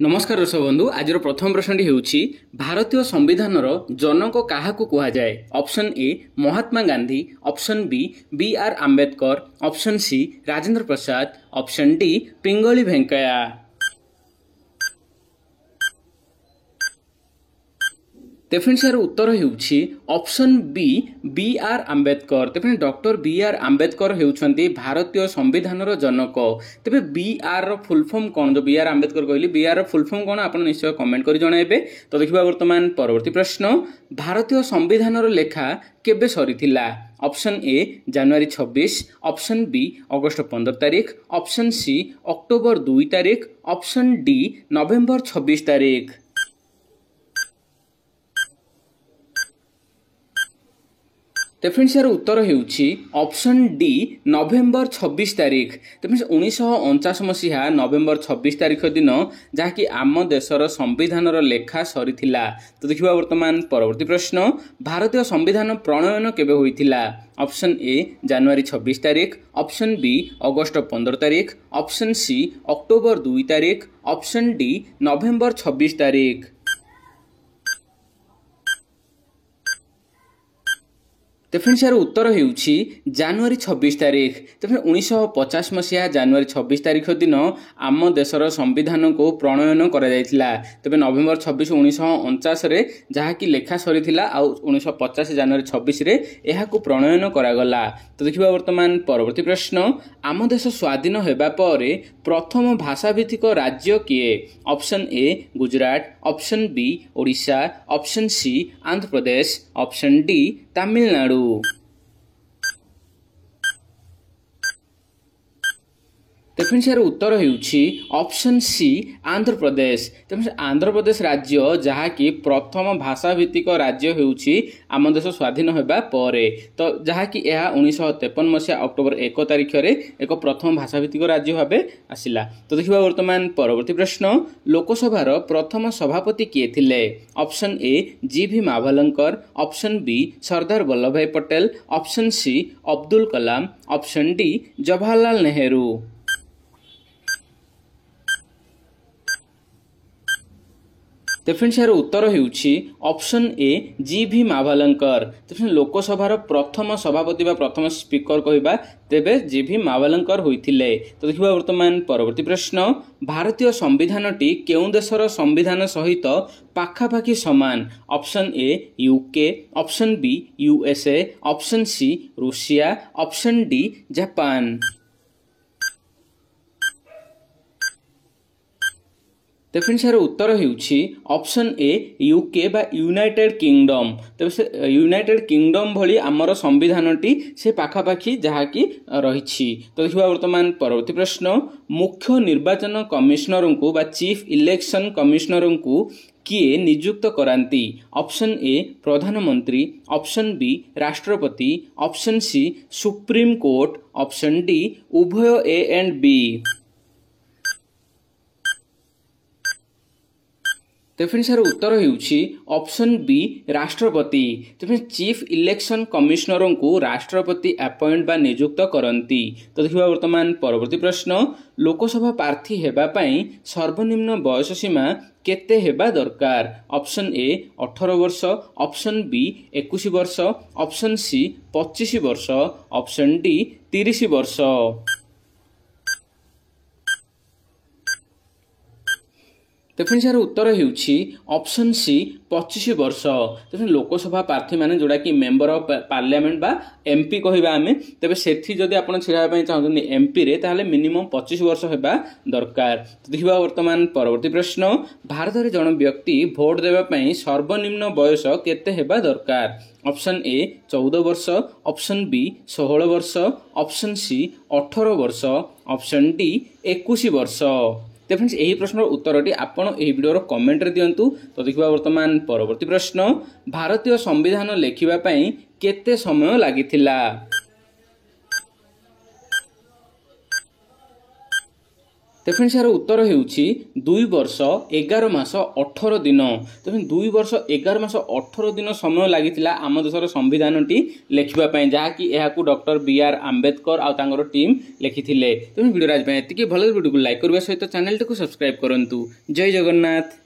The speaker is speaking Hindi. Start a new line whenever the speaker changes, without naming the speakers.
नमस्कार दर्शक बंधु आज प्रथम प्रश्नटी होउछि भारतीय संविधानर जनक काहाकू कुहा जाए। Option A Mahatma Gandhi, option B B R Ambedkar, option C Rajendra Prasad, option D Pingali Venkaiah. तेफिन उत्तर होउछि option B B R Ambedkar. तेफिन डॉक्टर बी आर आंबेडकर हेउछंती भारतीय संविधानर जनक। तेबे बी आर रो फुल फॉर्म कोन? जो बी आर आंबेडकर कहली बी आर रो फुल फॉर्म कोन आपण निश्चय कमेंट करि जणाइबे। तो देखिबा वर्तमान परवर्ती प्रश्न, भारतीय संविधानर लेखा केबे सरीथिला? ऑप्शन ए जनवरी 26, ऑप्शन बी अगस्त 15 तारीख, ऑप्शन सी अक्टोबर 2 तारीख, ऑप्शन डी नवेम्बर 26 तारीख। तेफिन उत्तर होउछि ऑप्शन डी नवेम्बर 26 तारीख। तेफिन 1949 मसीहा नवेम्बर 26 तारीख दिन जहाँकि आम देशर संविधानर लेखा सरीथिला। तो देखिबा वर्तमान परवर्ती प्रश्न, भारतीय संविधान प्रणयन केबे होइथिला? ऑप्शन ए जनवरी 26 तारीख, ऑप्शन बी अगस्त 15 तारीख, ऑप्शन सी अक्टोबर 2 तारीख, ऑप्शन डी नवेम्बर 26 तारीख। तेफिन उत्तर होउछि जनवरी 26 तारीख। तेफिन 1950 मसीहा जनवरी 26 तारीख दिन आम देशर संविधान को प्रणयन करा जायतिला। तेबे नवेम्बर 26 1949 रे जहाँकि लेखा सरीथिला आ 1950 जनवरी 26 रे एहाकु प्रणयन करागला। तो देखिबा वर्तमान परवर्ती प्रश्न, आम देश स्वाधीन हेबा परे प्रथम भाषा भित्तिक राज्य किए? Option A Gujarat, option B Odisha, option C Andhra Pradesh, option D Tamil Nadu. तेफिन उत्तर होउछि ऑप्शन सी आंध्र प्रदेश। तेफिन आंध्र प्रदेश राज्य जहाँकि प्रथम भाषा भित्तिक राज्य होउछि आम देश स्वाधीन हेबा परे। तो जहाँकि यह 1953 मसीहा अक्टोबर 1 तारीख रे एक प्रथम भाषा भित्तिक राज्य भाबे आसिला। तो देखिबा वर्तमान परवर्ती प्रश्न, लोकसभार प्रथम सभापति किए थिले? Option A G V Mavalankar, option B Sardar Vallabhbhai Patel, option C Abdul Kalam, option D Jawaharlal Nehru. तेफिन उत्तर होउछि option A G V Mavalankar. तेफिन लोकसभार प्रथम सभापति बा प्रथम स्पीकर कहबा तेबे जी भी मावलंकर होइथिले। तो देखिबा वर्तमान परवर्ती प्रश्न, भारतीय संविधानटी केउ देशर संविधान सहित पाखापाखि समान? Option A UK, option B USA, option C Russia, option D Japan. तेफिन उत्तर होउछि ऑप्शन ए यूके बा यूनाइटेड किंगडम। तेबे यूनाइटेड किंगडम भली आमर संविधानटी से पाखापाखि जहाँकि रहिछि। तो देखिबा वर्तमान परवर्ती प्रश्न, मुख्य निर्वाचन कमिश्नर को बा चीफ इलेक्शन कमिश्नर को किए नियुक्त करांती? ऑप्शन ए प्रधानमंत्री, ऑप्शन बी राष्ट्रपति, option C supreme court, option D उभय ए एंड बी। तेफिन उत्तर होउछि ऑप्शन बी राष्ट्रपति। तेफिन चीफ इलेक्शन कमिश्नर को राष्ट्रपति अपॉइंट बा नियुक्त करंती। तो देखिबा वर्तमान परवर्ती प्रश्न, लोकसभा प्रार्थी हेबा पई सर्वनिम्न बयस सीमा केते हेबा दरकार? ऑप्शन ए 18 वर्ष, ऑप्शन बी 21 वर्ष, ऑप्शन सी 25 वर्ष, ऑप्शन डी 30 वर्ष। तेफिन उत्तर होउछि ऑप्शन सी 25 वर्ष। तेफिन लोकसभा प्रार्थी माने जोड़ा कि मेंबर ऑफ पार्लियामेंट बा एमपी कहबा आमे, तेबे सेठी जदि आपण छिड़ा पई चाहउछन एमपी रे ताहले मिनिमम 25 वर्ष हेबा दरकार। तो देखिबा वर्तमान परवर्ती प्रश्न, भारत रे जण व्यक्ति भोट देबा पई सर्वनिम्न बयस केते हेबा दरकार? ऑप्शन ए 14 वर्ष, ऑप्शन बी 16 वर्ष, ऑप्शन सी 18 वर्ष, ऑप्शन डी 21 वर्ष। तो फ्रेंड्स यही प्रश्न उत्तरटी आपण एही वीडियो रो कमेंट रे दियंतु। तो देखिबा वर्तमान परवर्ती प्रश्न, भारतीय संविधान लेखिबा पई केते समय लागिथिला? तो फ्रेंड्स यार उत्तर होउछि 2 वर्ष 11 मास 18 दिन। तो 2 वर्ष 11 मास 18 दिन समय लागितिला आम देशर संविधानटी लेखिबा पय जहाँकि एहाकू डॉक्टर बी.आर. आंबेडकर आ तांगर टीम लेखिथिले। तो वीडियो आज एतिकी भल वीडियो को लाइक करबा सहित चैनल को सब्सक्राइब करंतु। जय जगन्नाथ।